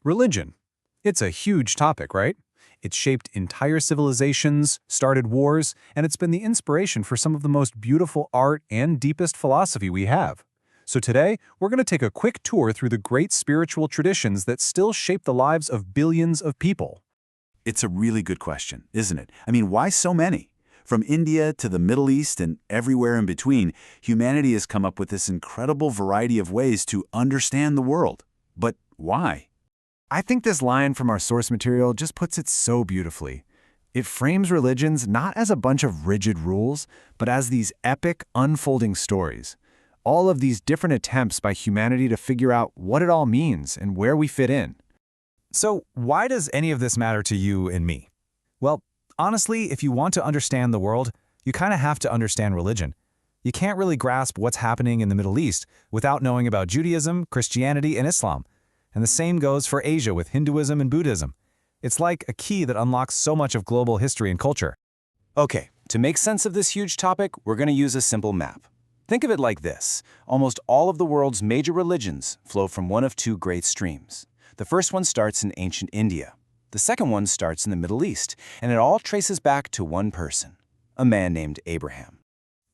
Religion. It's a huge topic, right? It's shaped entire civilizations, started wars, and it's been the inspiration for some of the most beautiful art and deepest philosophy we have. So today, we're going to take a quick tour through the great spiritual traditions that still shape the lives of billions of people. It's a really good question, isn't it? I mean, why so many? From India to the Middle East and everywhere in between, humanity has come up with this incredible variety of ways to understand the world. But why? I think this line from our source material just puts it so beautifully. It frames religions not as a bunch of rigid rules, but as these epic, unfolding stories. All of these different attempts by humanity to figure out what it all means and where we fit in. So why does any of this matter to you and me? Well, honestly, if you want to understand the world, you kind of have to understand religion. You can't really grasp what's happening in the Middle East without knowing about Judaism, Christianity, and Islam. And the same goes for Asia with Hinduism and Buddhism. It's like a key that unlocks so much of global history and culture. Okay, to make sense of this huge topic, we're going to use a simple map. Think of it like this. Almost all of the world's major religions flow from one of two great streams. The first one starts in ancient India. The second one starts in the Middle East, and it all traces back to one person, a man named Abraham.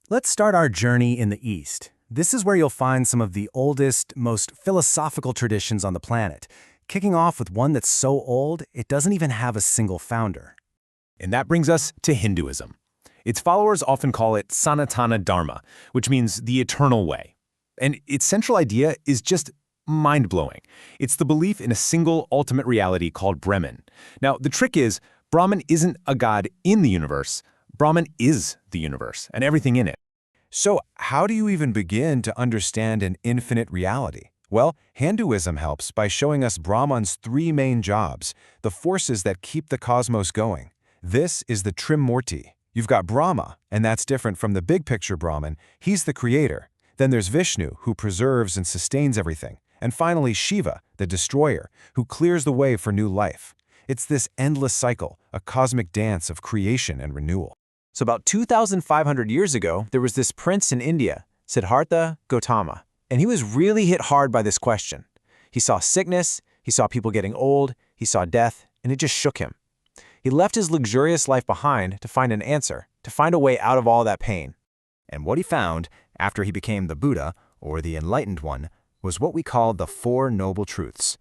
Let's start our journey in the East. This is where you'll find some of the oldest, most philosophical traditions on the planet, kicking off with one that's so old it doesn't even have a single founder. And that brings us to Hinduism. Its followers often call it Sanatana Dharma, which means the eternal way. And its central idea is just mind-blowing. It's the belief in a single ultimate reality called Brahman. Now, the trick is, Brahman isn't a god in the universe. Brahman is the universe and everything in it. So how do you even begin to understand an infinite reality? Well, Hinduism helps by showing us Brahman's three main jobs, the forces that keep the cosmos going. This is the Trimurti. You've got Brahma, and that's different from the big picture Brahman. He's the creator. Then there's Vishnu, who preserves and sustains everything. And finally, Shiva, the destroyer, who clears the way for new life. It's this endless cycle, a cosmic dance of creation and renewal. So about 2,500 years ago, there was this prince in India, Siddhartha Gautama, and he was really hit hard by this question. He saw sickness, he saw people getting old, he saw death, and it just shook him. He left his luxurious life behind to find an answer, to find a way out of all that pain. And what he found, after he became the Buddha, or the Enlightened One, was what we call the Four Noble Truths.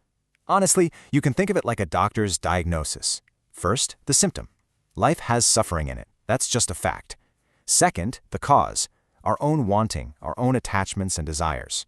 Honestly, you can think of it like a doctor's diagnosis. First, the symptom. Life has suffering in it. That's just a fact. Second, the cause. Our own wanting, our own attachments and desires.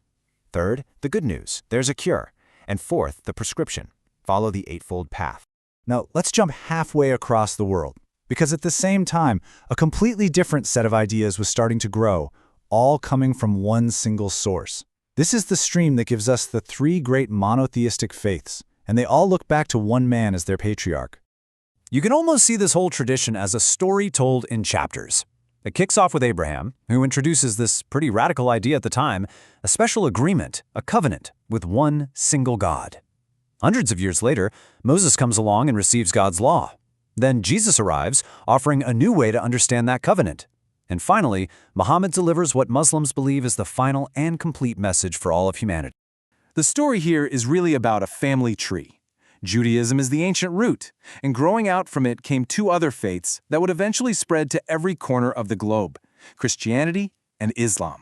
Third, the good news. There's a cure. And fourth, the prescription. Follow the Eightfold Path. Now, let's jump halfway across the world, because at the same time, a completely different set of ideas was starting to grow, all coming from one single source. This is the stream that gives us the three great monotheistic faiths, and they all look back to one man as their patriarch. You can almost see this whole tradition as a story told in chapters. It kicks off with Abraham, who introduces this pretty radical idea at the time, a special agreement, a covenant, with one single God. Hundreds of years later, Moses comes along and receives God's law. Then Jesus arrives, offering a new way to understand that covenant. And finally, Muhammad delivers what Muslims believe is the final and complete message for all of humanity. The story here is really about a family tree. Judaism is the ancient root, and growing out from it came two other faiths that would eventually spread to every corner of the globe: Christianity and Islam.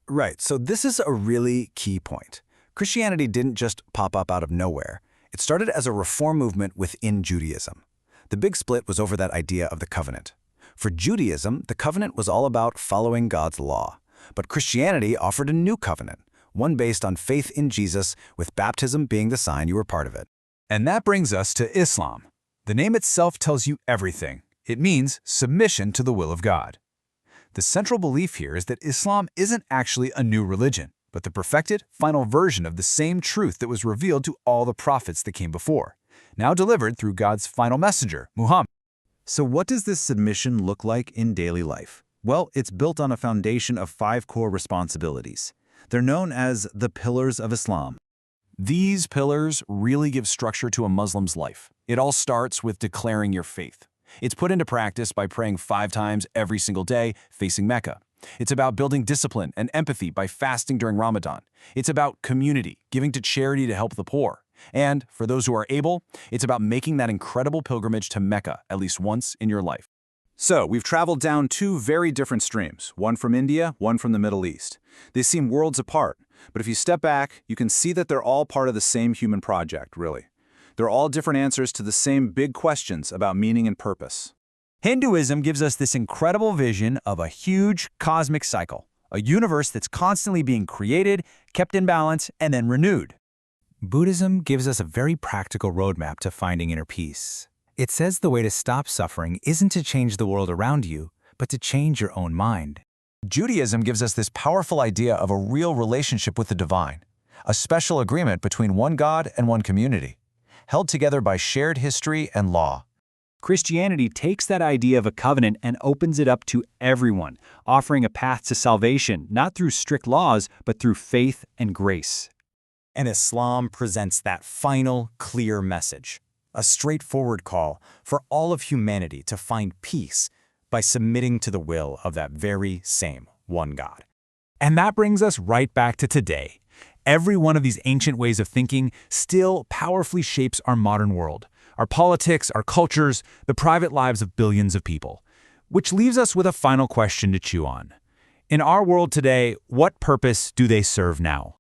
Right, so this is a really key point. Christianity didn't just pop up out of nowhere. It started as a reform movement within Judaism. The big split was over that idea of the covenant. For Judaism, the covenant was all about following God's law. But Christianity offered a new covenant, one based on faith in Jesus, with baptism being the sign you were part of it. And that brings us to Islam. The name itself tells you everything. It means submission to the will of God. The central belief here is that Islam isn't actually a new religion, but the perfected, final version of the same truth that was revealed to all the prophets that came before, now delivered through God's final messenger, Muhammad. So what does this submission look like in daily life? Well, it's built on a foundation of 5 core responsibilities. They're known as the pillars of Islam. These pillars really give structure to a Muslim's life. It all starts with declaring your faith. It's put into practice by praying 5 times every single day, facing Mecca. It's about building discipline and empathy by fasting during Ramadan. It's about community, giving to charity to help the poor. And for those who are able, it's about making that incredible pilgrimage to Mecca at least once in your life. So, we've traveled down two very different streams, one from India, one from the Middle East. They seem worlds apart, but if you step back, you can see that they're all part of the same human project, really. They're all different answers to the same big questions about meaning and purpose. Hinduism gives us this incredible vision of a huge cosmic cycle, a universe that's constantly being created, kept in balance, and then renewed. Buddhism gives us a very practical roadmap to finding inner peace. It says the way to stop suffering isn't to change the world around you, but to change your own mind. Judaism gives us this powerful idea of a real relationship with the divine, a special agreement between one God and one community, held together by shared history and law. Christianity takes that idea of a covenant and opens it up to everyone, offering a path to salvation, not through strict laws, but through faith and grace. And Islam presents that final, clear message, a straightforward call for all of humanity to find peace by submitting to the will of that very same one God. And that brings us right back to today. Every one of these ancient ways of thinking still powerfully shapes our modern world, our politics, our cultures, the private lives of billions of people. Which leaves us with a final question to chew on. In our world today, what purpose do they serve now?